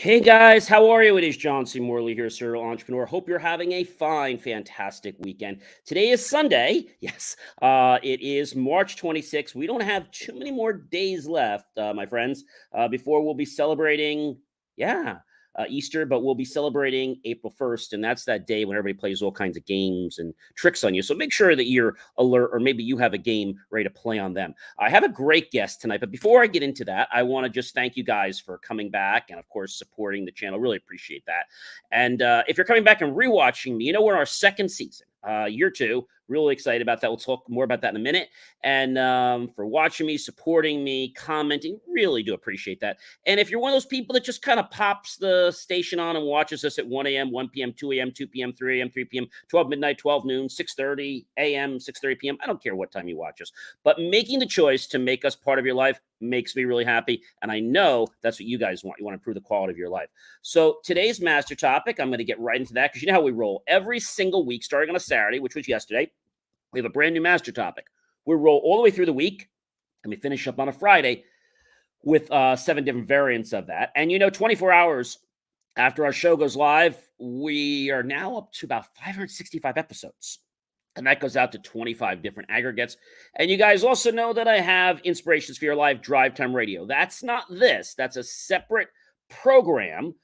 Hey guys, how are you? It is John C. Morley here, serial entrepreneur. Hope you're having a fine, fantastic weekend. Today is Sunday. Yes, it is March 26th. We don't have too many more days left, my friends, before we'll be celebrating, yeah, Easter, but we'll be celebrating April 1st. And that's that day when everybody plays all kinds of games and tricks on you. So make sure that you're alert, or maybe you have a game ready to play on them. I have a great guest tonight, but before I get into that, I want to just thank you guys for coming back and, of course, supporting the channel. Really appreciate that. And if you're coming back and rewatching me, we're in our second season, year two. Really excited about that. We'll talk more about that in a minute. And for watching me, supporting me, commenting, really do appreciate that. And if you're one of those people that just kind of pops the station on and watches us at 1 a.m., 1 p.m., 2 a.m., 2 p.m., 3 a.m., 3 p.m., 12 midnight, 12 noon, 6:30 a.m., 6:30 p.m., I don't care what time you watch us. But making the choice to make us part of your life makes me really happy. And I know that's what you guys want. You want to improve the quality of your life. So today's master topic, I'm going to get right into that because you know how we roll. Every single week, starting on a Saturday, which was yesterday, we have a brand new master topic. We roll all the way through the week, and we finish up on a Friday with 7 different variants of that. And 24 hours after our show goes live, we are now up to about 565 episodes. And that goes out to 25 different aggregates. And you guys also know that I have Inspirations for Your Life Drive Time Radio. That's not this. That's a separate program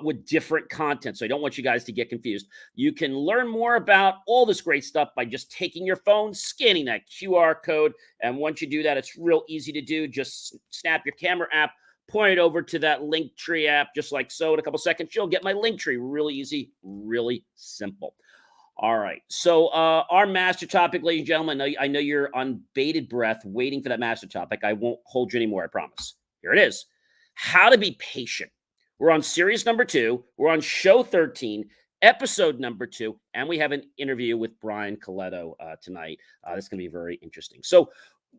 with different content. So I don't want you guys to get confused. You can learn more about all this great stuff by just taking your phone, scanning that QR code. And once you do that, it's real easy to do. Just snap your camera app, point it over to that Linktree app, just like so. In a couple seconds, you'll get my Linktree. Really easy, really simple. All right. So our master topic, ladies and gentlemen, I know you're on bated breath waiting for that master topic. I won't hold you anymore, I promise. Here it is. How to be patient. We're on series number 2. We're on show 13, episode number 2, and we have an interview with Brian Colletto tonight. That's going to be very interesting. So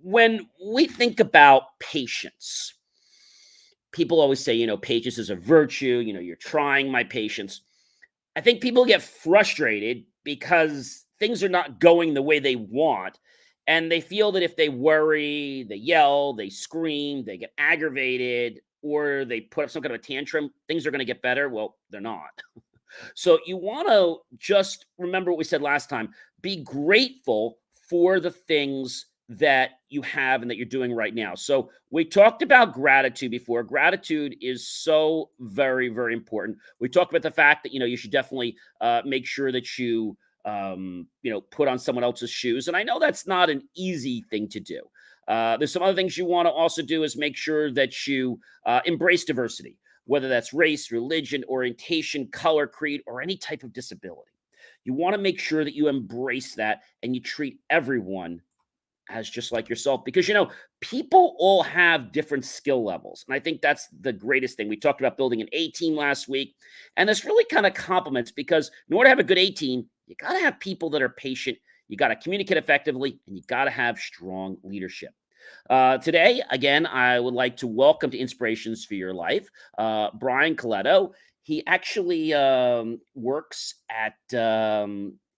when we think about patience, people always say, patience is a virtue. You're trying my patience. I think people get frustrated because things are not going the way they want. And they feel that if they worry, they yell, they scream, they get aggravated, or they put up some kind of a tantrum, things are going to get better. Well, they're not. So you want to just remember what we said last time. Be grateful for the things that you have and that you're doing right now. So we talked about gratitude before. Gratitude is so very, very important. We talked about the fact that, you should definitely make sure that you, put on someone else's shoes. And I know that's not an easy thing to do. There's some other things you want to also do is make sure that you embrace diversity, whether that's race, religion, orientation, color, creed, or any type of disability. You want to make sure that you embrace that and you treat everyone as just like yourself, because people all have different skill levels, and I think that's the greatest thing. We talked about building an A team last week, and this really kind of complements, because in order to have a good A team, you got to have people that are patient, you got to communicate effectively, and you got to have strong leadership. Today, again, I would like to welcome to Inspirations for Your Life, Brian Colletto. He actually works at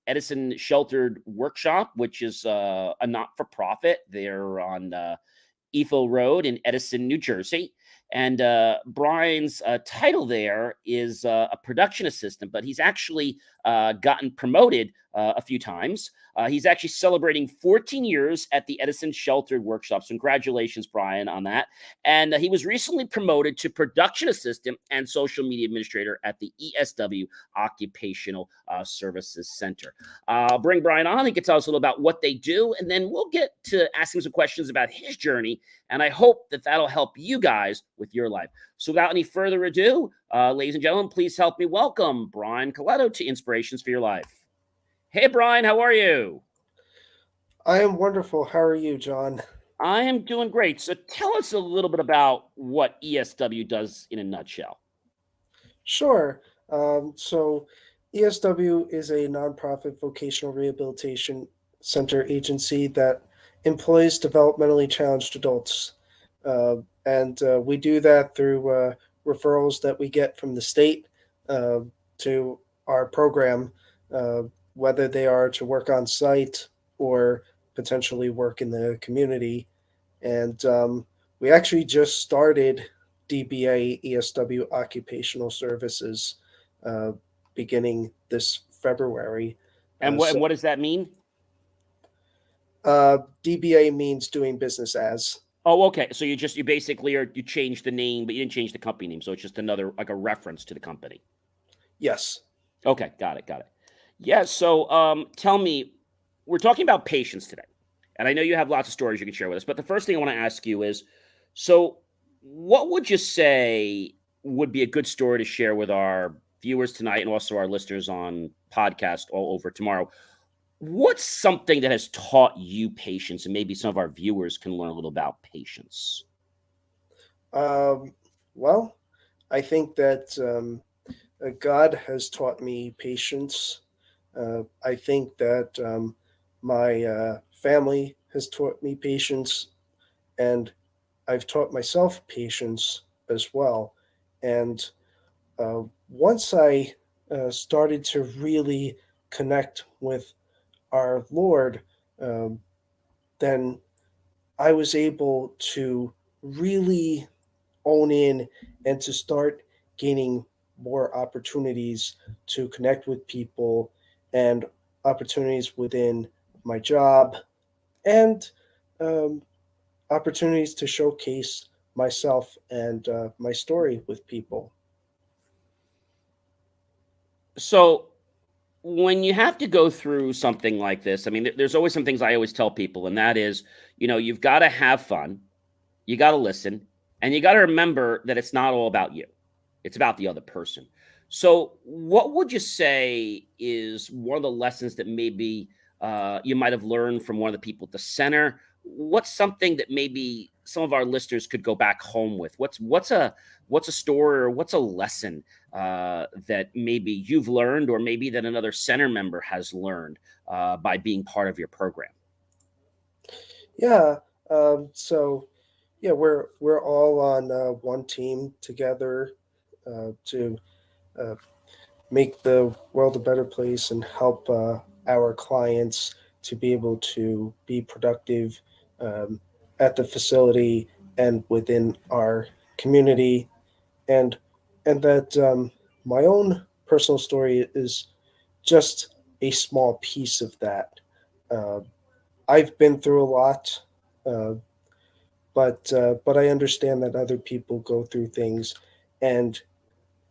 Edison Sheltered Workshop, which is a not-for-profit. They're on Ethel Road in Edison, New Jersey. And Brian's title there is a production assistant, but he's actually gotten promoted a few times. He's actually celebrating 14 years at the Edison Sheltered Workshop. So congratulations, Brian, on that. And he was recently promoted to production assistant and social media administrator at the ESW Occupational Services Center. I'll bring Brian on. He can tell us a little about what they do, and then we'll get to asking some questions about his journey. And I hope that that'll help you guys with your life. So without any further ado, ladies and gentlemen, please help me welcome Brian Colletto to Inspirations for Your Life. Hey, Brian, how are you? I am wonderful. How are you, John? I am doing great. So tell us a little bit about what ESW does in a nutshell. Sure. So, ESW is a nonprofit vocational rehabilitation center agency that employs developmentally challenged adults. And we do that through referrals that we get from the state uh, to our program, uh, whether they are to work on site or potentially work in the community. And we actually just started DBA ESW Occupational Services uh, beginning this February. And So what does that mean? DBA means doing business as. Oh, okay. So you basically are you changed the name, but you didn't change the company name. So it's just another like a reference to the company. Yes. Okay, got it, got it. Yeah. So tell me, we're talking about patience today, and I know you have lots of stories you can share with us. But the first thing I want to ask you is, so what would you say would be a good story to share with our viewers tonight, and also our listeners on podcast all over tomorrow? What's something that has taught you patience, and maybe some of our viewers can learn a little about patience? Um, well, I think that God has taught me patience. I think that my family has taught me patience, and I've taught myself patience as well. And uh, once I started to really connect with our Lord, um, then I was able to really own in and to start gaining more opportunities to connect with people and opportunities within my job and um, opportunities to showcase myself and my story with people. So when you have to go through something like this, I mean, there's always some things I always tell people, and that is, you've got to have fun, you got to listen, and you got to remember that it's not all about you, it's about the other person. So, what would you say is one of the lessons that maybe you might have learned from one of the people at the center? What's something that maybe some of our listeners could go back home with? What's a story or what's a lesson that maybe you've learned, or maybe that another center member has learned by being part of your program? Yeah. So yeah, we're all on one team together to uh, make the world a better place and help our clients to be able to be productive um, at the facility and within our community, and that my own personal story is just a small piece of that. Uh, I've been through a lot, uh, but I understand that other people go through things, and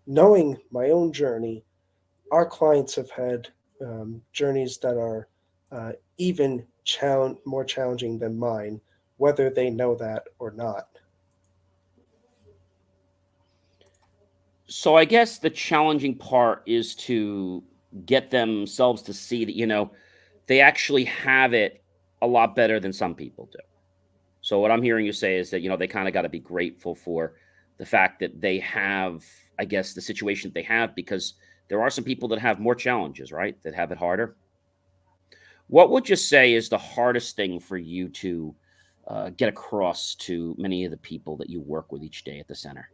knowing my own journey, our clients have had journeys that are even more challenging than mine, whether they know that or not. So I guess the challenging part is to get themselves to see that, they actually have it a lot better than some people do. So what I'm hearing you say is that, they kind of got to be grateful for the fact that they have, I guess, the situation that they have, because there are some people that have more challenges, right? That have it harder. What would you say is the hardest thing for you to get across to many of the people that you work with each day at the center?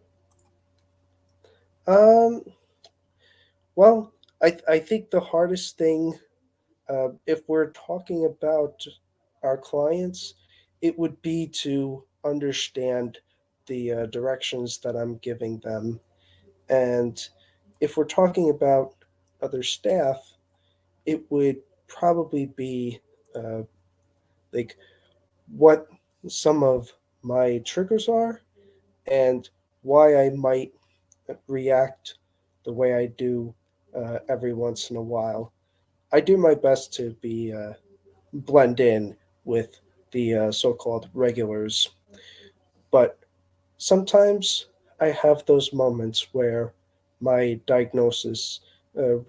Um, well, I think the hardest thing, if we're talking about our clients, it would be to understand the directions that I'm giving them. And if we're talking about other staff, it would probably be uh, like what some of my triggers are and why I might react the way I do every once in a while. I do my best to be blend in with the so-called regulars, but sometimes I have those moments where my diagnosis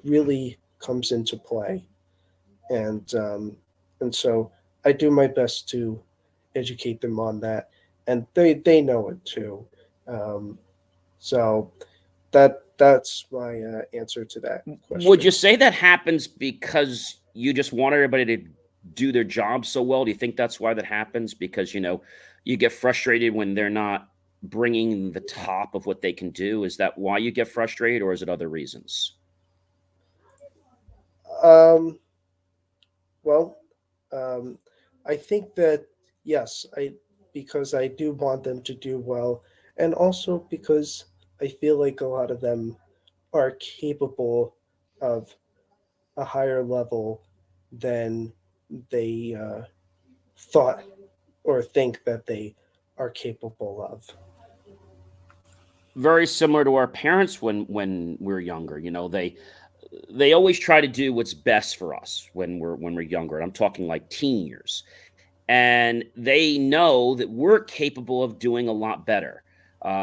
really comes into play, and so I do my best to educate them on that, and they know it too. Um, so that's my answer to that Would question. you say that happens because you just want everybody to do their job so well? Do you think that's why that happens? Because, you get frustrated when they're not bringing the top of what they can do. Is that why you get frustrated, or is it other reasons? Um, well, um, I think that yes, I because I do want them to do well, and also because I feel like a lot of them are capable of a higher level than they thought or think that they are capable of. Very similar to our parents when we're younger. They always try to do what's best for us when we're younger. And I'm talking like teen years. And they know that we're capable of doing a lot better.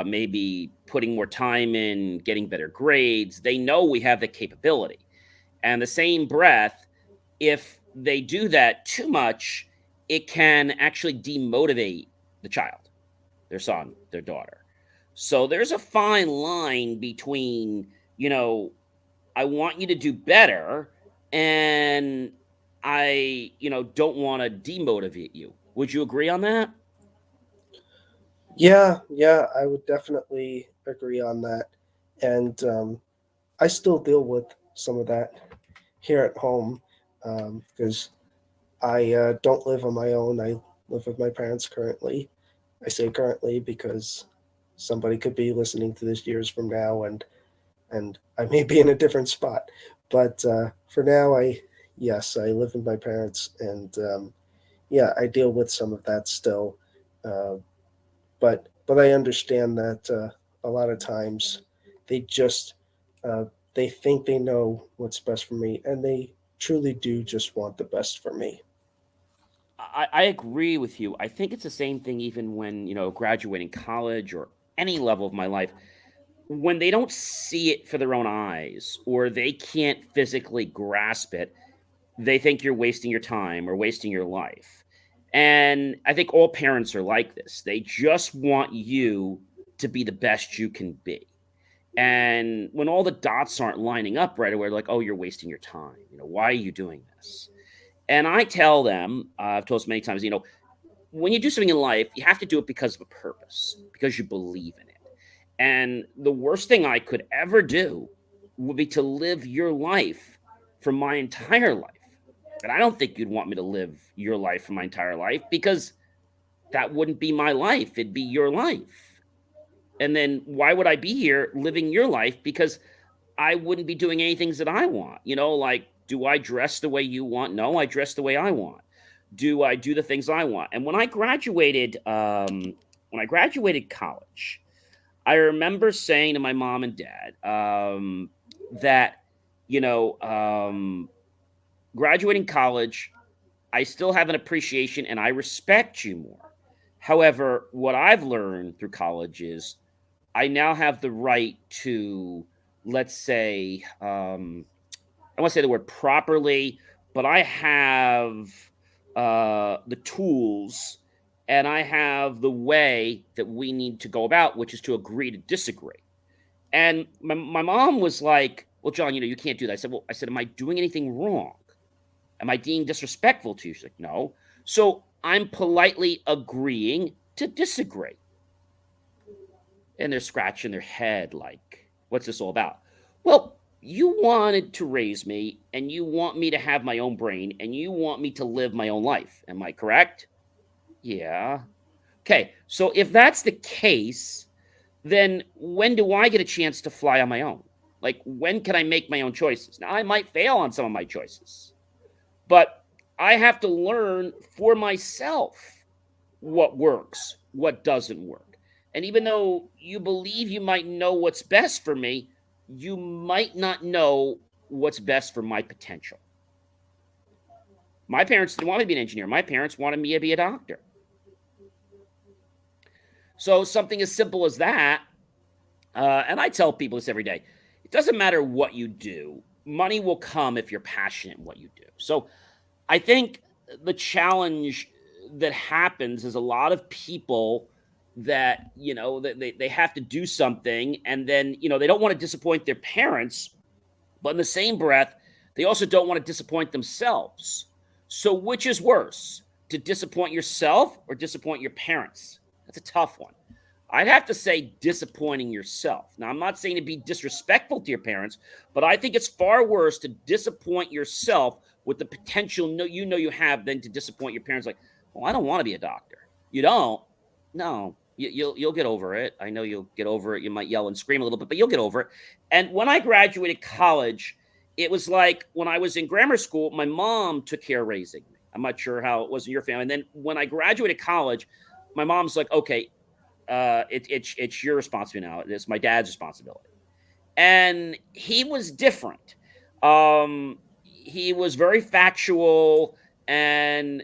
Maybe putting more time in, getting better grades. They know we have the capability. And the same breath, if they do that too much, it can actually demotivate the child, their son, their daughter. So there's a fine line between, you know, I want you to do better and don't want to demotivate you. Would you agree on that? Yeah, I would definitely agree on that. And I still deal with some of that here at home because I don't live on my own. I live with my parents currently. I say currently because somebody could be listening to this years from now, and I may be in a different spot. But for now, yes, I live with my parents, and yeah, I deal with some of that still. Uh, but I understand that a lot of times they just uh, they think they know what's best for me, and they truly do just want the best for me. I agree with you. I think it's the same thing even when, graduating college or any level of my life. When they don't see it for their own eyes or they can't physically grasp it, they think you're wasting your time or wasting your life. And I think all parents are like this. They just want you to be the best you can be. And when all the dots aren't lining up right away, like, oh, you're wasting your time. Why are you doing this? And I tell them, I've told this many times, when you do something in life, you have to do it because of a purpose, because you believe in it. And the worst thing I could ever do would be to live your life for my entire life. And I don't think you'd want me to live your life for my entire life because that wouldn't be my life. It'd be your life. And then why would I be here living your life? Because I wouldn't be doing any things that I want. Like, do I dress the way you want? No, I dress the way I want. Do I do the things I want? And when I graduated college, I remember saying to my mom and dad that, you know, um, graduating college, I still have an appreciation and I respect you more. However, what I've learned through college is I now have the right to, let's say, I want to say the word properly, but I have the tools and I have the way that we need to go about, which is to agree to disagree. And my mom was like, "Well, John, you can't do that." I said, "Am I doing anything wrong? Am I being disrespectful to you?" She's like, "No." So I'm politely agreeing to disagree. And they're scratching their head like, what's this all about? Well, you wanted to raise me and you want me to have my own brain and you want me to live my own life. Am I correct? Yeah. Okay. So if that's the case, then when do I get a chance to fly on my own? Like, when can I make my own choices? Now, I might fail on some of my choices, but I have to learn for myself what works, what doesn't work. And even though you believe you might know what's best for me, you might not know what's best for my potential. My parents didn't want me to be an engineer. My parents wanted me to be a doctor. So something as simple as that, and I tell people this every day, it doesn't matter what you do, money will come if you're passionate in what you do. So I think the challenge that happens is a lot of people that they have to do something and then they don't want to disappoint their parents, but in the same breath they also don't want to disappoint themselves. So which is worse, to disappoint yourself or disappoint your parents? That's a tough one. I'd have to say disappointing yourself. Now, I'm not saying to be disrespectful to your parents, but I think it's far worse to disappoint yourself with the potential you have than to disappoint your parents. Like, well, I don't want to be a doctor. You don't? No. You'll get over it. I know you'll get over it. You might yell and scream a little bit, but you'll get over it. And when I graduated college, it was like when I was in grammar school, my mom took care of raising me. I'm not sure how it was in your family. And then when I graduated college, my mom's like, okay, it's your responsibility now. It's my dad's responsibility. And he was different. He was very factual, and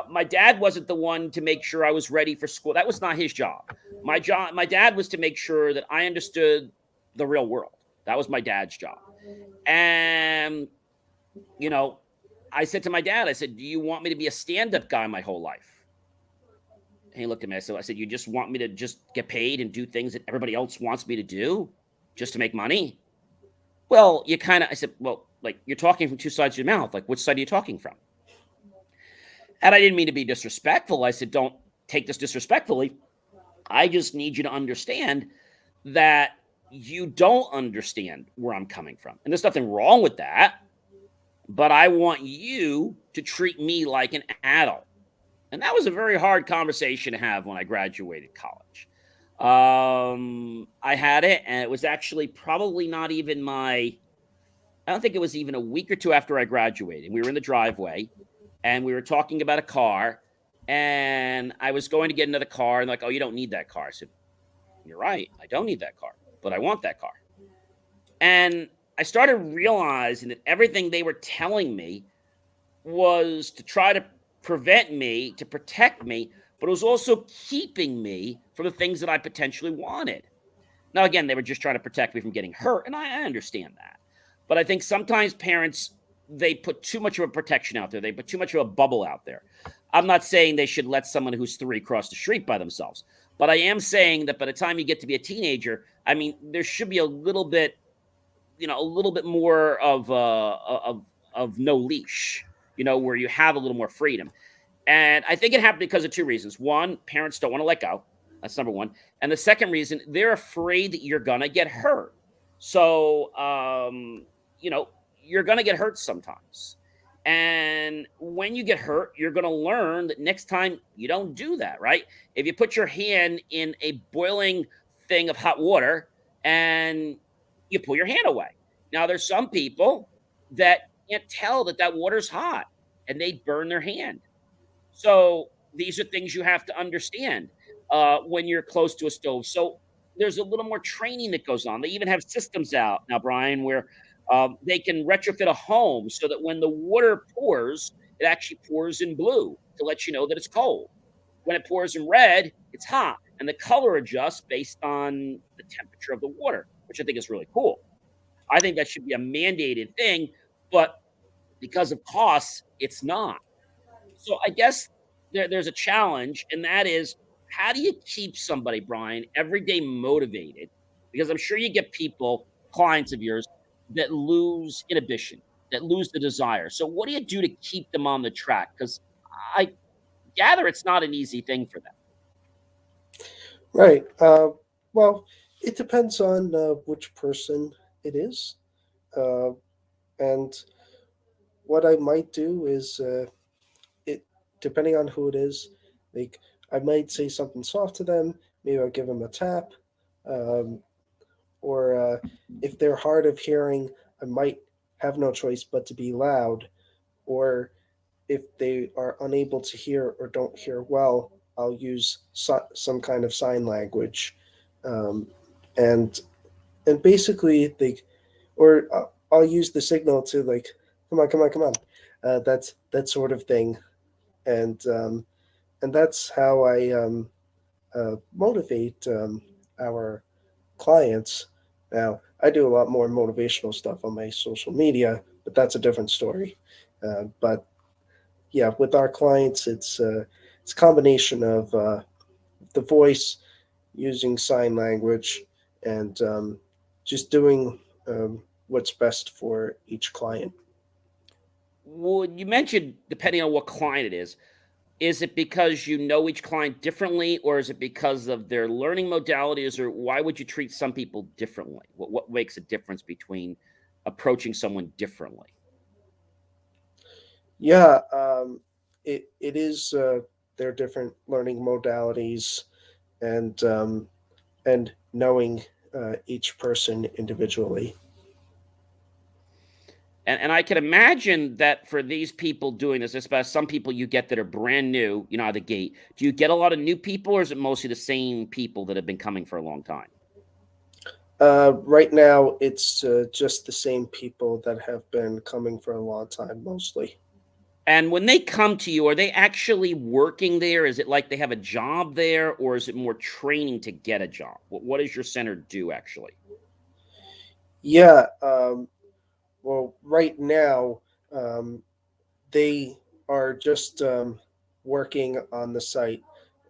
my dad wasn't the one to make sure I was ready for school. That was not his job. My dad was to make sure that I understood the real world. That was my dad's job. And you know, I said to my dad, I said, "Do you want me to be a stand-up guy my whole life?" And he looked at me. I said, "You just want me to just get paid and do things that everybody else wants me to do, just to make money?" Well, I said, well, like you're talking from two sides of your mouth. Like, which side are you talking from? And I didn't mean to be disrespectful. I said, don't take this disrespectfully. I just need you to understand that you don't understand where I'm coming from. And there's nothing wrong with that. But I want you to treat me like an adult. And that was a very hard conversation to have when I graduated college. I had it, and it was actually probably not even I don't think it was even a week or two after I graduated. We were in the driveway, and we were talking about a car, and I was going to get another car, and like, oh, you don't need that car. I said, you're right, I don't need that car, but I want that car. And I started realizing that everything they were telling me was to try to prevent me, to protect me, but it was also keeping me from the things that I potentially wanted. Now, again, they were just trying to protect me from getting hurt, and I understand that. But I think sometimes parents, they put too much of a protection out there. They put too much of a bubble out there. I'm not saying they should let someone who's 3 cross the street by themselves, but I am saying that by the time you get to be a teenager, I mean, there should be a little bit, a little bit more of no leash, where you have a little more freedom. And I think it happened because of 2 reasons. One, parents don't want to let go. That's number one. And the second reason, they're afraid that you're gonna get hurt. So, you know, you're gonna get hurt sometimes. And when you get hurt, you're gonna learn that next time you don't do that, right? If you put your hand in a boiling thing of hot water and you pull your hand away. Now, there's some people that can't tell that that water's hot and they burn their hand. So these are things you have to understand when you're close to a stove. So there's a little more training that goes on. They even have systems out now, Brian, where they can retrofit a home so that when the water pours, it actually pours in blue to let you know that it's cold. When it pours in red, it's hot, and the color adjusts based on the temperature of the water, which I think is really cool. I think that should be a mandated thing, but because of costs, it's not. So I guess there's a challenge, and that is how do you keep somebody, Brian, every day motivated? Because I'm sure you get people, clients of yours, that lose inhibition, that lose the desire. So what do you do to keep them on the track? Because I gather it's not an easy thing for them. Right. Well, it depends on which person it is. Uh, and what I might do is, it depending on who it is, like I might say something soft to them. Maybe I'll give them a tap. Um, or if they're hard of hearing, I might have no choice but to be loud. Or if they are unable to hear or don't hear well, I'll use some kind of sign language, um, and basically they, or I'll use the signal to like, come on, come on, come on, that's that sort of thing, and that's how I motivate our clients. Now, I do a lot more motivational stuff on my social media, but that's a different story. But yeah, with our clients, it's a combination of the voice, using sign language, and just doing what's best for each client. Well, you mentioned depending on what client it is it because you know each client differently, or is it because of their learning modalities, or why would you treat some people differently? What makes a difference between approaching someone differently? Yeah, it is their different learning modalities, and and knowing each person individually. And I can imagine that for these people doing this, especially some people you get that are brand new, out of the gate, do you get a lot of new people, or is it mostly the same people that have been coming for a long time? Right now, it's just the same people that have been coming for a long time, mostly. And when they come to you, are they actually working there? Is it like they have a job there, or is it more training to get a job? What does your center do actually? Yeah. Well, right now, um, they are just working on the site.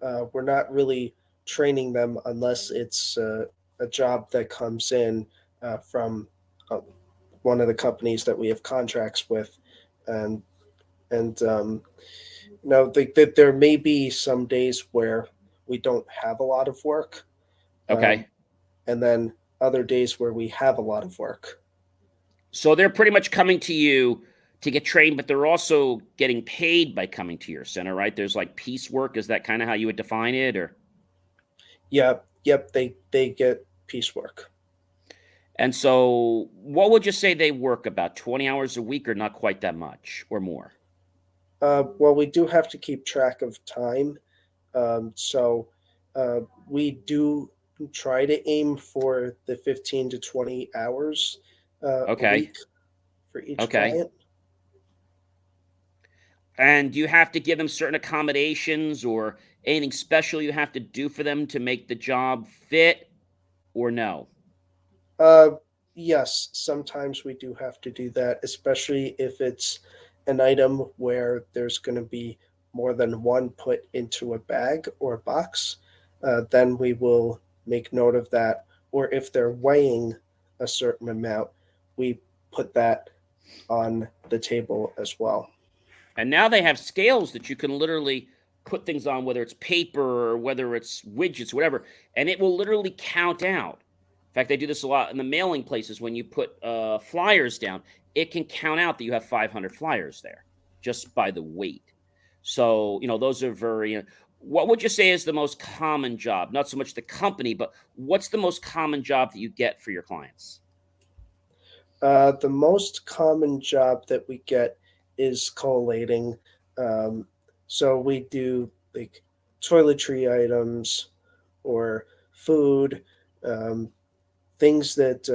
We're not really training them unless it's a job that comes in from uh, one of the companies that we have contracts with, and and there may be some days where we don't have a lot of work, um, Okay. and then other days where we have a lot of work. So they're pretty much coming to you to get trained, but they're also getting paid by coming to your center, right? There's like piecework. Is that kind of how you would define it? Or Yep, they get piecework. and so what would you say they work about 20 hours a week or not quite that much or more? Well, we do have to keep track of time, so uh, we do try to aim for the 15 to 20 hours a Okay. week for each Okay. client. And do you have to give them certain accommodations or anything special you have to do for them to make the job fit or no? Uh, yes, sometimes we do have to do that, especially if it's an item where there's going to be more than one put into a bag or a box. Then we will make note of that. Or if they're weighing a certain amount, we put that on the table as well. And now they have scales that you can literally put things on, whether it's paper or whether it's widgets, whatever, and it will literally count out. In fact, they do this a lot in the mailing places when you put flyers down. It can count out that you have 500 flyers there just by the weight. So, those are very. What would you say is the most common job? Not so much the company, but what's the most common job that you get for your clients? The most common job that we get is collating. Um, so we do like toiletry items or food, um, things that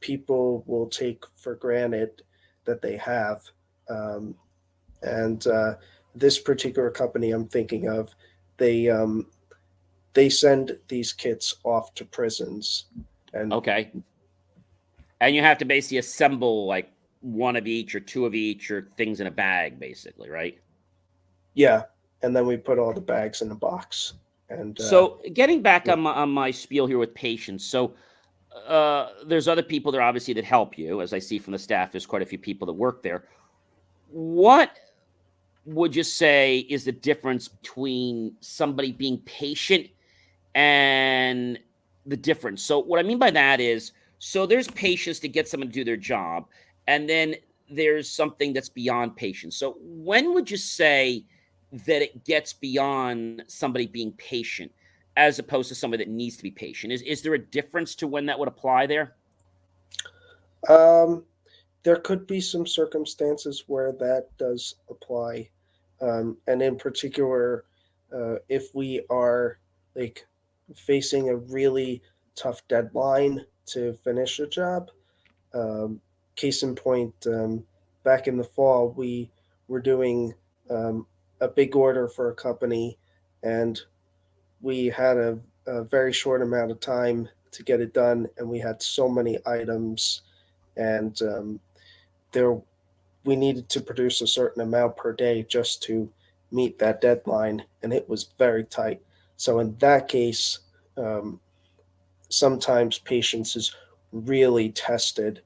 people will take for granted that they have. Um, and this particular company I'm thinking of, they they send these kits off to prisons, and Okay. And you have to basically assemble like one of each or two of each or things in a bag, basically, right? yeah, and then we put all the bags in a box, and So getting back yeah. on my spiel here with patients. So there's other people there obviously that help you, as I see from the staff. There's quite a few people that work there. What would you say is the difference between somebody being patient and the difference? So what I mean by that is, so there's patience to get someone to do their job, and then there's something that's beyond patience. So when would you say that it gets beyond somebody being patient as opposed to somebody that needs to be patient? Is there a difference to when that would apply there? Um, there could be some circumstances where that does apply, and in particular, if we are like facing a really tough deadline to finish a job. Um, Case in point, back in the fall, we were doing um, a big order for a company, and we had a very short amount of time to get it done, and we had so many items, and there we needed to produce a certain amount per day just to meet that deadline, and it was very tight. So in that case, um, sometimes patience is really tested.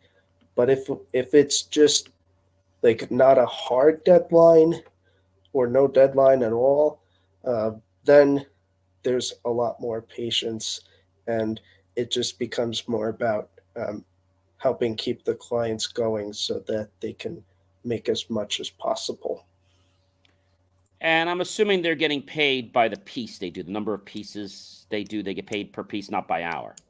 But if it's just like not a hard deadline or no deadline at all, uh, then there's a lot more patience, and it just becomes more about helping keep the clients going so that they can make as much as possible. And I'm assuming they're getting paid by the piece they do, the number of pieces they do. They get paid per piece, not by hour. So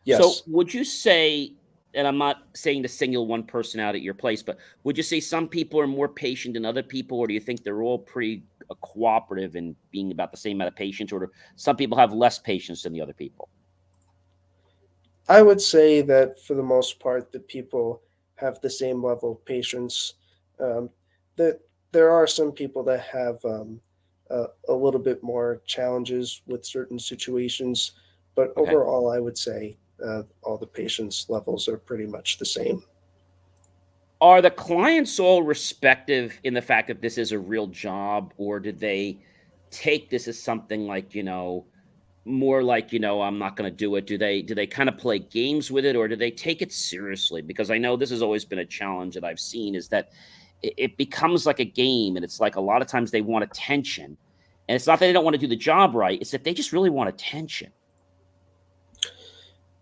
Yes. would you say, and I'm not saying to single one person out at your place, but would you say some people are more patient than other people, or do you think they're all pretty cooperative in being about the same amount of patience, or do some people have less patience than the other people? I would say that for the most part, the people have the same level of patience. Um, that there are some people that have a little bit more challenges with certain situations, but Okay. overall, I would say all the patience levels are pretty much the same. Are the clients all respective in the fact that this is a real job, or did they take this as something like, more like, I'm not going to do it? Do they kind of play games with it, or do they take it seriously? Because I know this has always been a challenge that I've seen, is that it becomes like a game, and it's like a lot of times they want attention. And it's not that they don't want to do the job right, it's that they just really want attention.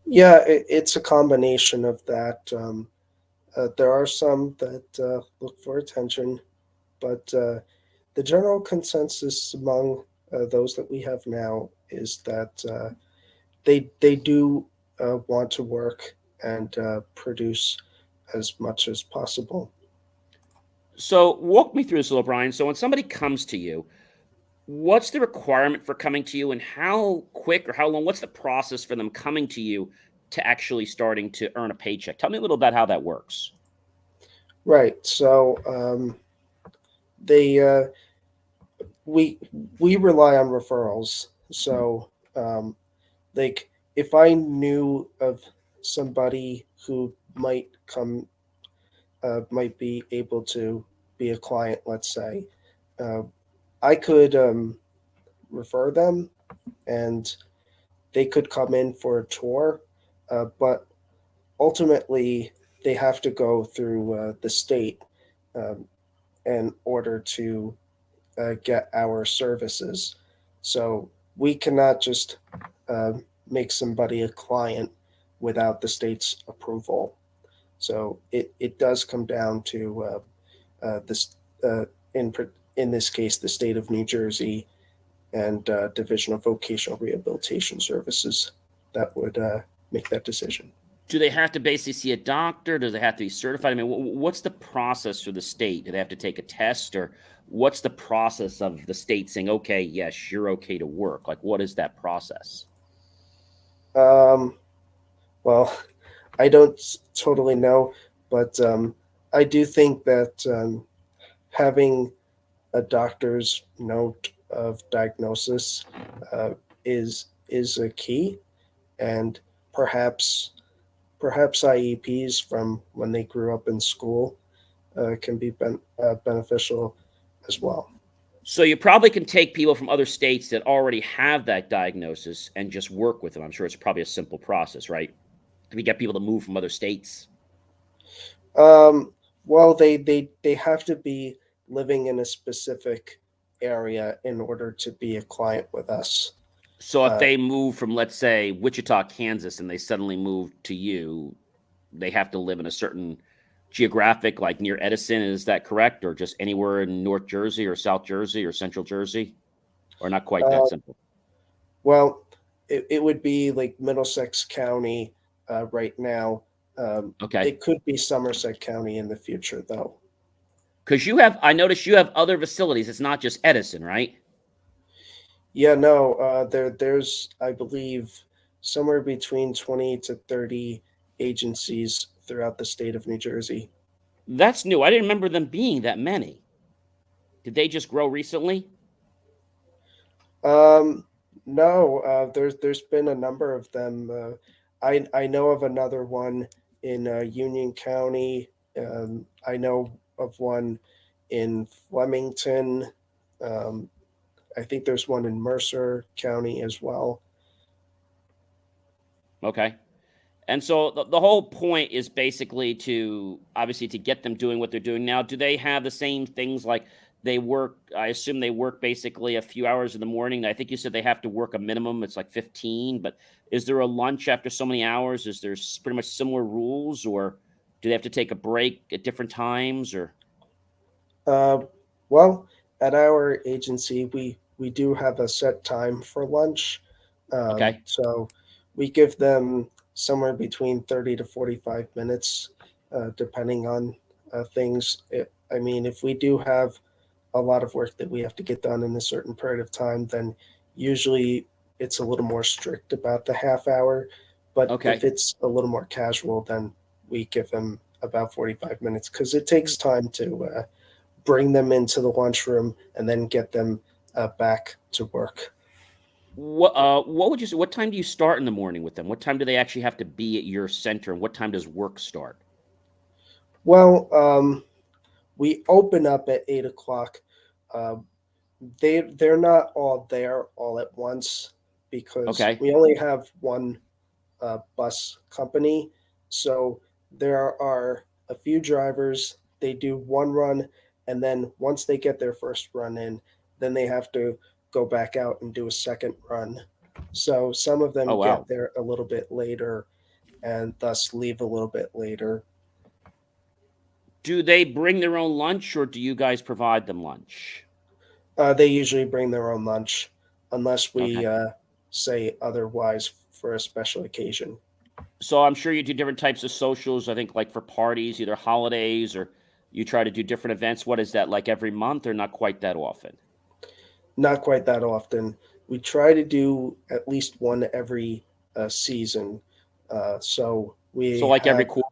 Yeah, it's a combination of that. There are some that look for attention, but the general consensus among those that we have now is that they do want to work and produce as much as possible. So walk me through this a little, Brian. So when somebody comes to you, what's the requirement for coming to you, and how quick or how long, what's the process for them coming to you to actually starting to earn a paycheck? Tell me a little about how that works. Right. So they we we rely on referrals. So like if I knew of somebody who might be able to be a client, let's say, uh, I could refer them and they could come in for a tour, but ultimately they have to go through the state um, in order to get our services. So we cannot just uh, make somebody a client without the state's approval. So it does come down to this in in this case the state of New Jersey and Division of Vocational Rehabilitation Services that would make that decision. Do they have to basically see a doctor? Do they have to be certified? I mean, what's the process for the state? Do they have to take a test, or what's the process of the state saying, okay, yes, you're okay to work? Like, what is that process? Um, well, I don't totally know, but I do think that having a doctor's note of diagnosis uh, is a key, and perhaps perhaps IEPs from when they grew up in school can be beneficial as well. So you probably can take people from other states that already have that diagnosis and just work with them. I'm sure it's probably a simple process, right? If you get people to move from other states. Um, well, they have to be living in a specific area in order to be a client with us. So if Uh, they move from, let's say, Wichita, Kansas, and they suddenly move to you, they have to live in a certain geographic, like near Edison. Is that correct? Or just anywhere in North Jersey or South Jersey or Central Jersey? Or not quite that uh, simple? well, it would be like Middlesex County right now. Okay. It could be Somerset County in the future, though. Because I noticed you have other facilities. It's not just Edison, right? Yeah, no, there's I believe somewhere between 20 to 30 agencies throughout the state of New Jersey. That's new. I didn't remember them being that many. Did they just grow recently? Um, no, there's been a number of them. I know of another one in Union County. I know of one in Flemington. Um, I think there's one in Mercer County as well. Okay. And so the whole point is basically to obviously to get them doing what they're doing now. Do they have the same things like they work? I assume they work basically a few hours in the morning. I think you said they have to work a minimum. It's like 15, but is there a lunch after so many hours? Is there pretty much similar rules, or do they have to take a break at different times, or? Uh, well, At our agency, we do have a set time for lunch. Okay. So we give them somewhere between 30 to 45 minutes, depending on things. I mean, if we do have a lot of work that we have to get done in a certain period of time, then usually it's a little more strict about the half hour. But if Okay. it's a little more casual, then we give them about 45 minutes because it takes time to bring them into the lunchroom and then get them back to work. What would you say? What time do you start in the morning with them? What time do they actually have to be at your center, and what time does work start? Well, we open up at 8 o'clock. Uh, they're not all there all at once because Okay. we only have one bus company. So there are a few drivers. They do one run, and then once they get their first run in, then they have to go back out and do a second run. So some of Oh them get wow. there a little bit later and thus leave a little bit later. Do they bring their own lunch, or do you guys provide them lunch? They usually bring their own lunch unless we Okay. say otherwise for a special occasion. So I'm sure you do different types of socials. I think like for parties, either holidays or you try to do different events. What is that like every month or not quite that often? Not quite that often. We try to do at least one every season. So So we like every have, quarter.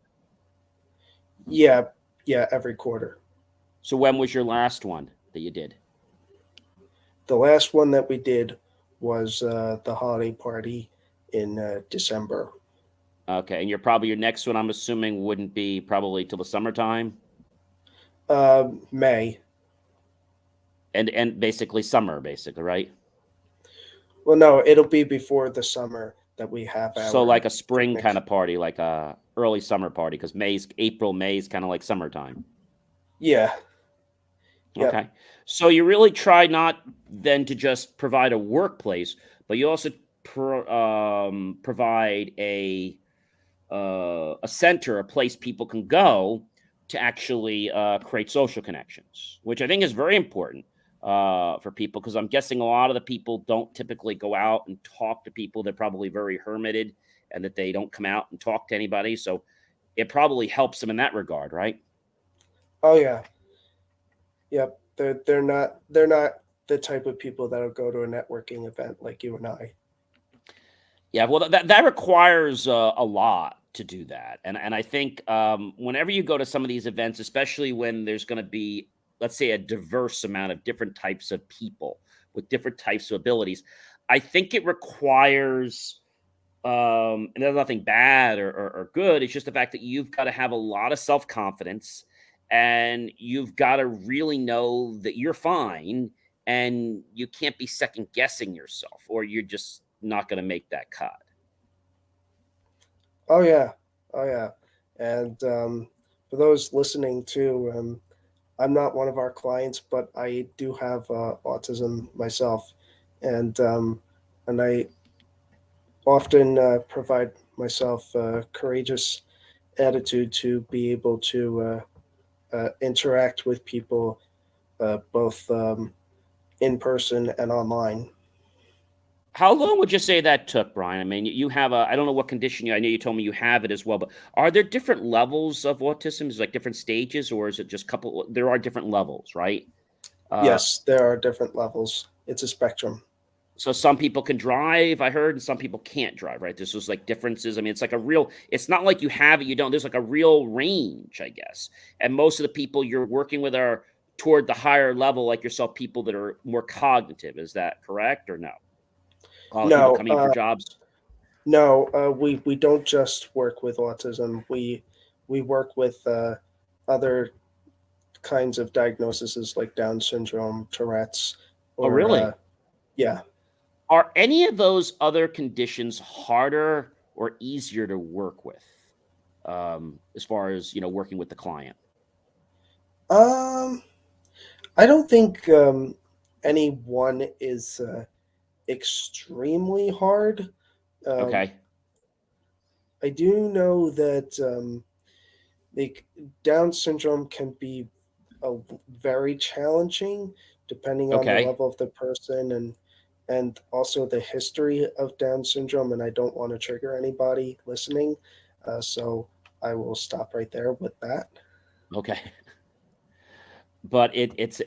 yeah, yeah, every quarter. So when was your last one that you did? The last one that we did was the holiday party in December. Okay, and your next one, I'm assuming, wouldn't be probably till the summertime May. and basically summer, basically, right? Well, no, it'll be before the summer that we have So our like a spring kind picnic. of party, like a early summer party, because May is kind of like summertime. Yeah, yep. Okay. So you really try not then to just provide a workplace, but you also provide a center, a place people can go to actually create social connections, which I think is very important for people because I'm guessing a lot of the people don't typically go out and talk to people. They're probably very hermited and that they don't come out and talk to anybody. So it probably helps them in that regard, right? Oh yeah, yep. They're not the type of people that'll go to a networking event like you and I. Yeah, well, that requires a lot to do that, and I think whenever you go to some of these events, especially when there's going to be, let's say, a diverse amount of different types of people with different types of abilities, I think it requires, and there's nothing bad or good. It's just the fact that you've got to have a lot of self confidence, and you've got to really know that you're fine, and you can't be second guessing yourself, or you're just not going to make that cut. Oh yeah, oh yeah. And for those listening too, I'm not one of our clients, but I do have autism myself, and um, and I often provide myself a courageous attitude to be able to interact with people both in person and online. How long would you say that took, Brian? I mean, you have a, I don't know what condition I know you told me you have it as well, but are there different levels of autism? Is it like different stages, or is it just couple? There are different levels, right? Uh, Yes, there are different levels. It's a spectrum. so some people can drive, I heard, and some people can't drive, right? This was like differences. I mean, it's like a real, it's not like you have it, you don't. There's like a real range, I guess. And most of the people you're working with are toward the higher level, like yourself, people that are more cognitive. Is that correct or no? A lot of people No, coming in for jobs. no, we don't just work with autism. We work with other kinds of diagnoses like Down syndrome, Tourette's, Oh, or really? yeah. Are any of those other conditions harder or easier to work with, as far as working with the client? Um, I don't think any one is extremely hard. Um, Okay, I do know that like Down syndrome can be very challenging depending on the Okay. level of the person and also the history of Down syndrome. And I don't want to trigger anybody listening, so I will stop right there with that. Okay. But it's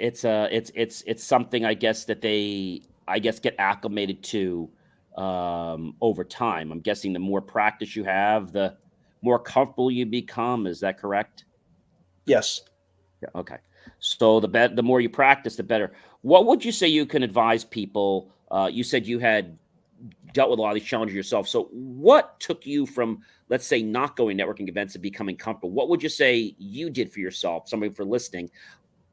something, I guess, that they, I guess, get acclimated to over time. I'm guessing the more practice you have, the more comfortable you become. Is that correct? Yes. Yeah. Okay. So the more you practice, the better. What would you say you can advise people? You said you had dealt with a lot of these challenges yourself. So what took you from, let's say, not going networking events and becoming comfortable? What would you say you did for yourself? Somebody for listening,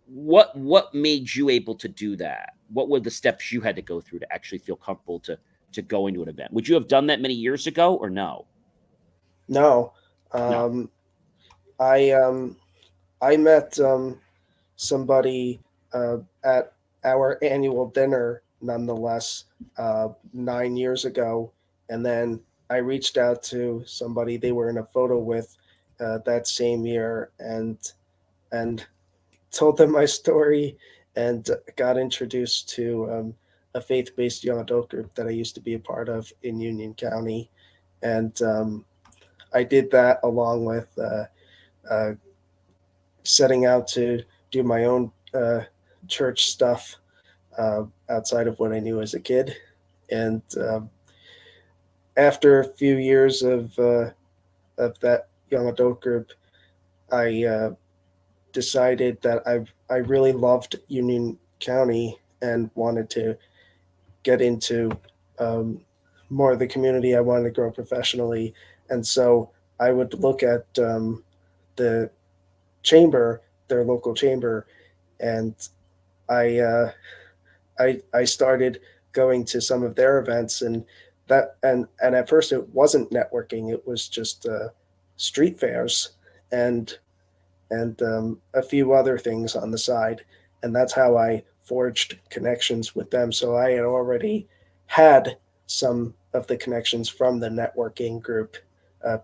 what made you able to do that? What were the steps you had to go through to actually feel comfortable to go into an event? Would you have done that many years ago or no? No. No. Um, I met somebody at our annual dinner, nonetheless, 9 years ago, and then I reached out to somebody they were in a photo with that same year, and told them my story, and got introduced to a faith-based young adult group that I used to be a part of in Union County, and I did that along with uh, setting out to do my own church stuff outside of what I knew as a kid. And after a few years of that young adult group, I decided that I really loved Union County and wanted to get into um, more of the community. I wanted to grow professionally, and so I would look at the chamber, their local chamber, and I I started going to some of their events, and and at first it wasn't networking; it was just street fairs and a few other things on the side, and that's how I forged connections with them. So I had already had some of the connections from the networking group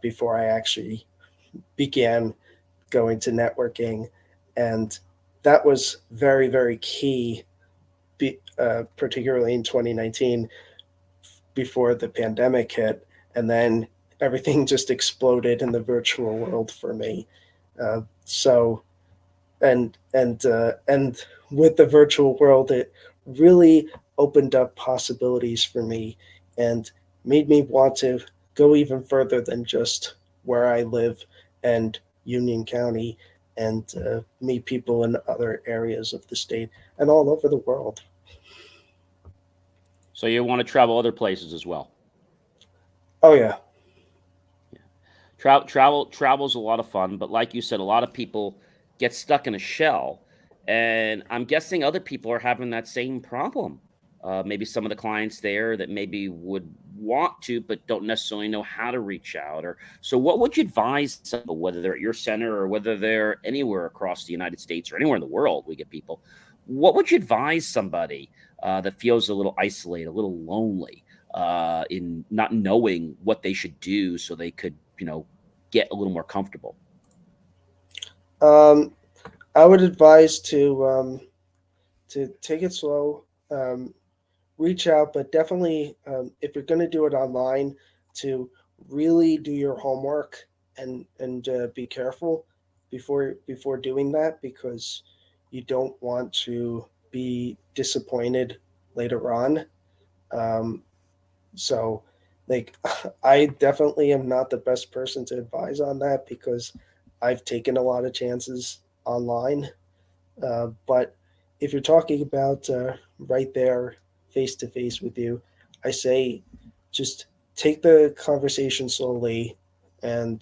before I actually began going to networking, and that was very key, particularly in 2019 before the pandemic hit, and then everything just exploded in the virtual world for me. So and with the virtual world, it really opened up possibilities for me and made me want to go even further than just where I live and Union County, and meet people in other areas of the state and all over the world. So you want to travel other places as well. Oh yeah. Yeah. Travel's a lot of fun, but like you said, a lot of people get stuck in a shell, and I'm guessing other people are having that same problem. Maybe some of the clients there that maybe would want to, but don't necessarily know how to reach out. Or so, what would you advise someone, whether they're at your center or whether they're anywhere across the United States or anywhere in the world? We get people. What would you advise somebody that feels a little isolated, a little lonely? In not knowing what they should do so they could, get a little more comfortable. Um, I would advise to take it slow, reach out, but definitely, if you're going to do it online, to really do your homework and be careful before doing that, because you don't want to be disappointed later on. Um, so, like, I definitely am not the best person to advise on that because I've taken a lot of chances online. But if you're talking about right there, face to face with you, I say just take the conversation slowly, and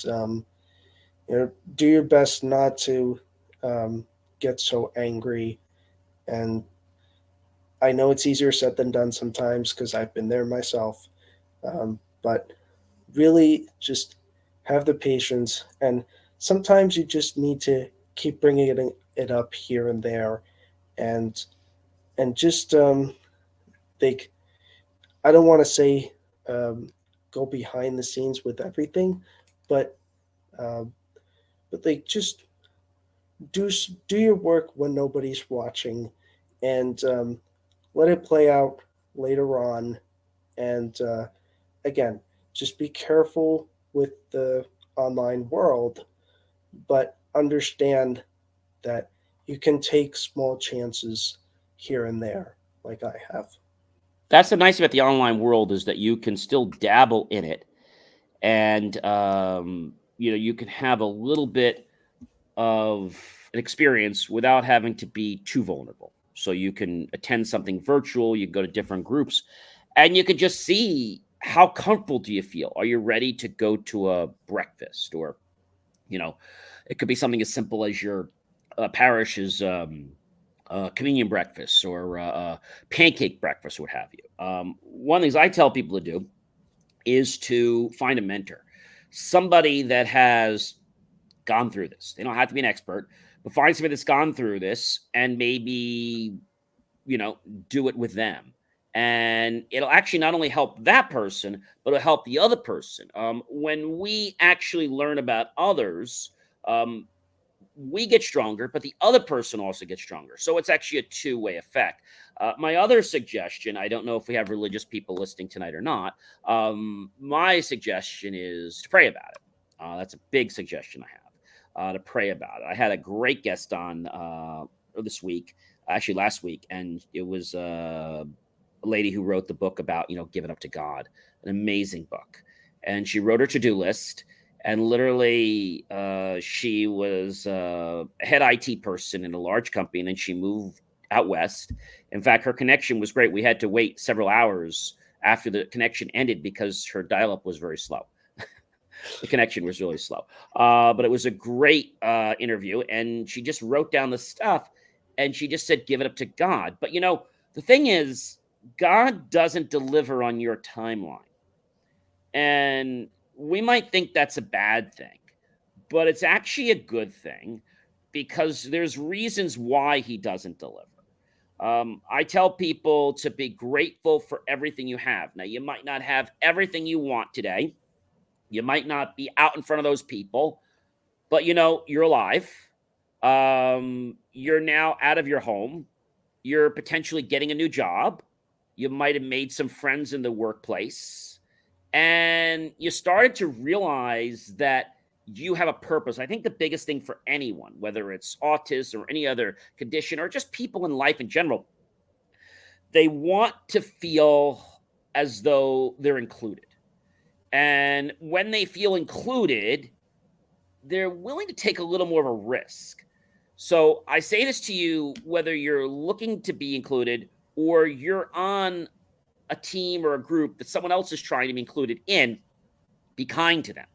do your best not to um, get so angry. And I know it's easier said than done sometimes because I've been there myself. But really, just have the patience, and sometimes you just need to keep bringing it up here and there, and just like, I don't want to say um, go behind the scenes with everything, but um, like, just do your work when nobody's watching, and let it play out later on. And again, just be careful with the online world, but understand that you can take small chances here and there, like I have. That's the nice about the online world is that you can still dabble in it, and you can have a little bit of an experience without having to be too vulnerable. So you can attend something virtual, you can go to different groups, and you could just see how comfortable do you feel. Are you ready to go to a breakfast, or you know, it could be something as simple as your parish's communion breakfast or pancake breakfast, what have you. One of the things I tell people to do is to find a mentor, somebody that has gone through this. They don't have to be an expert, but find somebody that's gone through this and maybe, you know, do it with them. And it'll actually not only help that person, but it'll help the other person. When we actually learn about others, um, we get stronger, but the other person also gets stronger. So it's actually a two-way effect. My other suggestion, I don't know if we have religious people listening tonight or not. My suggestion is to pray about it. That's a big suggestion I have, to pray about it. I had a great guest on this week, actually last week, and it was a lady who wrote the book about, giving up to God, an amazing book. And she wrote her to-do list, and literally she was a head IT person in a large company, and then she moved out west. In fact, her connection was great. We had to wait several hours after the connection ended because her dial-up was very slow. The connection was really slow. But it was a great interview, and she just wrote down the stuff, and she just said, give it up to God. But, the thing is, God doesn't deliver on your timeline. And we might think that's a bad thing, but it's actually a good thing because there's reasons why he doesn't deliver. I tell people to be grateful for everything you have. Now, you might not have everything you want today. You might not be out in front of those people, but you're alive. You're now out of your home. You're potentially getting a new job. You might have made some friends in the workplace, and you started to realize that you have a purpose. I think the biggest thing for anyone, whether it's autism or any other condition or just people in life in general, they want to feel as though they're included. And when they feel included, they're willing to take a little more of a risk. So I say this to you, whether you're looking to be included or you're on a team or a group that someone else is trying to be included in, be kind to them.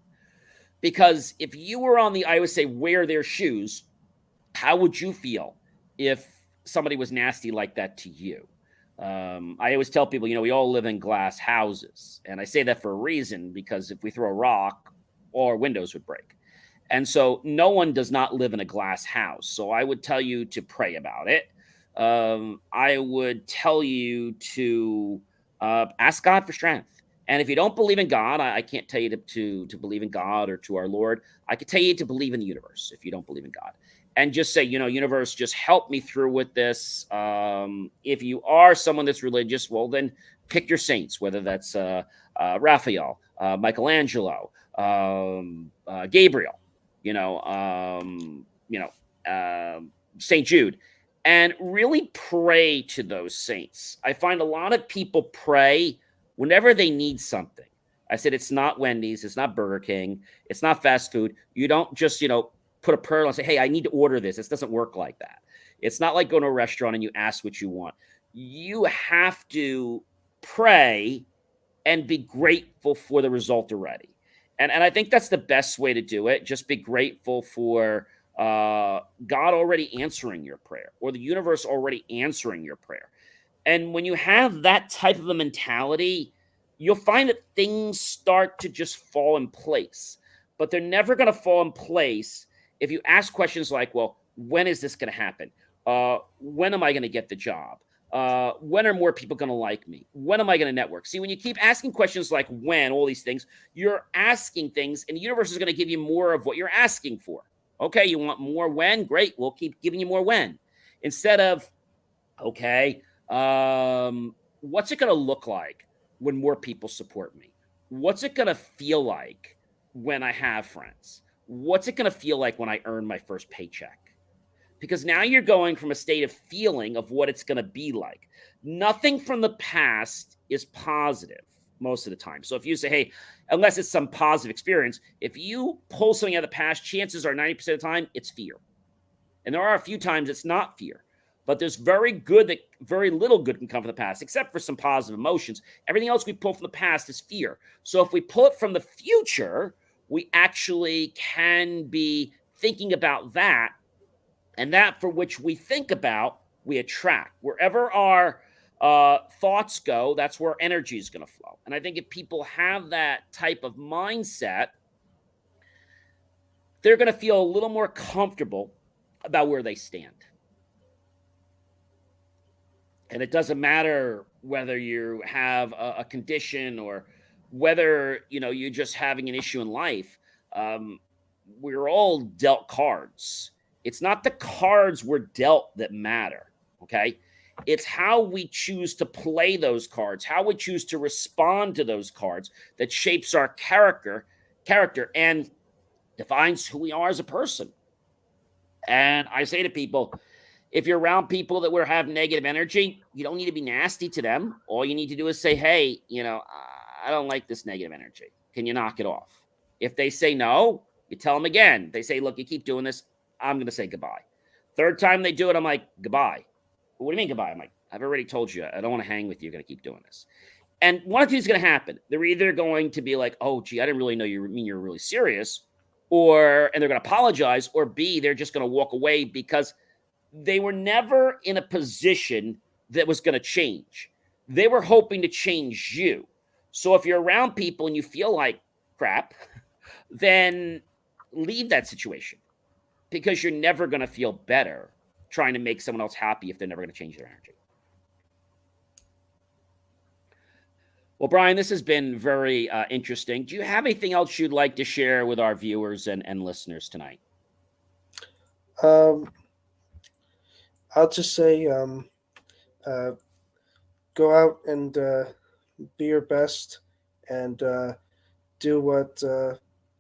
Because if you were on the, I would say, wear their shoes, how would you feel if somebody was nasty like that to you? I always tell people, we all live in glass houses. And I say that for a reason, because if we throw a rock, all our windows would break. And so no one does not live in a glass house. So I would tell you to pray about it. I would tell you to ask God for strength. And if you don't believe in God, I can't tell you to believe in God or to our Lord. I could tell you to believe in the universe if you don't believe in God. And just say, universe, just help me through with this. If you are someone that's religious, well, then pick your saints, whether that's Raphael, Michelangelo, Gabriel, St. Jude, and really pray to those saints. I find a lot of people pray whenever they need something. I said, it's not Wendy's, it's not Burger King, it's not fast food. You don't just, put a prayer and say, hey, I need to order this. This doesn't work like that. It's not like going to a restaurant and you ask what you want. You have to pray and be grateful for the result already. And I think that's the best way to do it. Just be grateful for God already answering your prayer, or the universe already answering your prayer. And when you have that type of a mentality, you'll find that things start to just fall in place. But they're never going to fall in place if you ask questions like, well, when is this going to happen? When am I going to get the job? When are more people going to like me? When am I going to network? See, when you keep asking questions like when, all these things, you're asking things, and the universe is going to give you more of what you're asking for. Okay, you want more when? Great. We'll keep giving you more when. Instead of, Okay. What's it going to look like when more people support me? What's it going to feel like when I have friends? What's it going to feel like when I earn my first paycheck? Because now you're going from a state of feeling of what it's going to be like. Nothing from the past is positive most of the time. So if you say, hey, unless it's some positive experience, if you pull something out of the past, chances are 90% of the time it's fear. And there are a few times it's not fear. But there's very little good can come from the past, except for some positive emotions. Everything else we pull from the past is fear. So if we pull it from the future, we actually can be thinking about that, and that for which we think about, we attract. Wherever our thoughts go, that's where energy is going to flow. And I think if people have that type of mindset, they're going to feel a little more comfortable about where they stand. And it doesn't matter whether you have a condition or whether you're just having an issue in life. We're all dealt cards. It's not the cards we're dealt that matter. Okay, it's how we choose to play those cards, how we choose to respond to those cards that shapes our character and defines who we are as a person. And I say to people, if you're around people that have negative energy, you don't need to be nasty to them. All you need to do is say, hey, I don't like this negative energy. Can you knock it off? If they say no, you tell them again. They say, look, you keep doing this, I'm going to say goodbye. Third time they do it, I'm like, goodbye. What do you mean goodbye? I'm like, I've already told you, I don't want to hang with you. You're going to keep doing this. And one of two is going to happen. They're either going to be like, oh, gee, I didn't really know you mean you're really serious. And they're going to apologize. Or B, they're just going to walk away because they were never in a position that was going to change. They were hoping to change you. So if you're around people and you feel like crap, then leave that situation, because you're never going to feel better trying to make someone else happy if they're never going to change their energy. Well, Brian, this has been very interesting. Do you have anything else you'd like to share with our viewers and listeners tonight? I'll just say, go out and be your best, and do what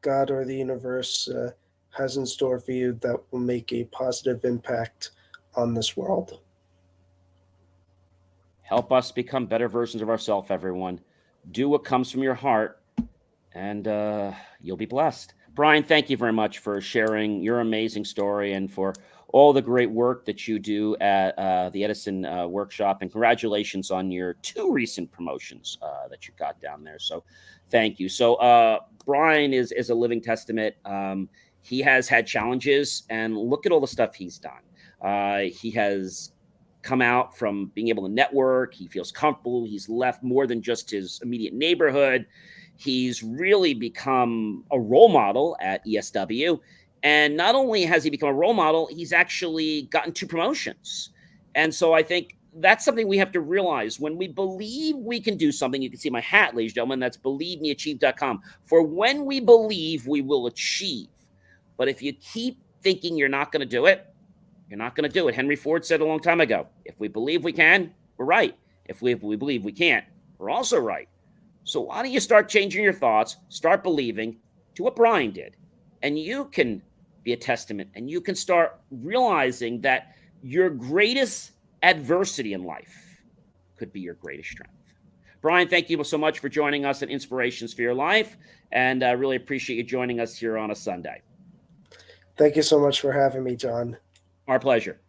God or the universe has in store for you that will make a positive impact on this world. Help us become better versions of ourselves, everyone. Do what comes from your heart, and you'll be blessed. Brian, thank you very much for sharing your amazing story and for all the great work that you do at the Edison workshop. And congratulations on your 2 recent promotions that you got down there. So thank you. So Brian is a living testament. He has had challenges, and look at all the stuff he's done. He has come out from being able to network. He feels comfortable. He's left more than just his immediate neighborhood. He's really become a role model at ESW. And not only has he become a role model, he's actually gotten 2 promotions. And so I think that's something we have to realize. When we believe we can do something, you can see my hat, ladies and gentlemen, that's believemeachieve.com. For when we believe, we will achieve. But if you keep thinking you're not going to do it, you're not going to do it. Henry Ford said a long time ago, if we believe we can, we're right. If we believe we can't, we're also right. So why don't you start changing your thoughts, start believing, do what Brian did, and you can be a testament, and you can start realizing that your greatest adversity in life could be your greatest strength. Brian, thank you so much for joining us at Inspirations for Your Life, and I really appreciate you joining us here on a Sunday. Thank you so much for having me, John. Our pleasure.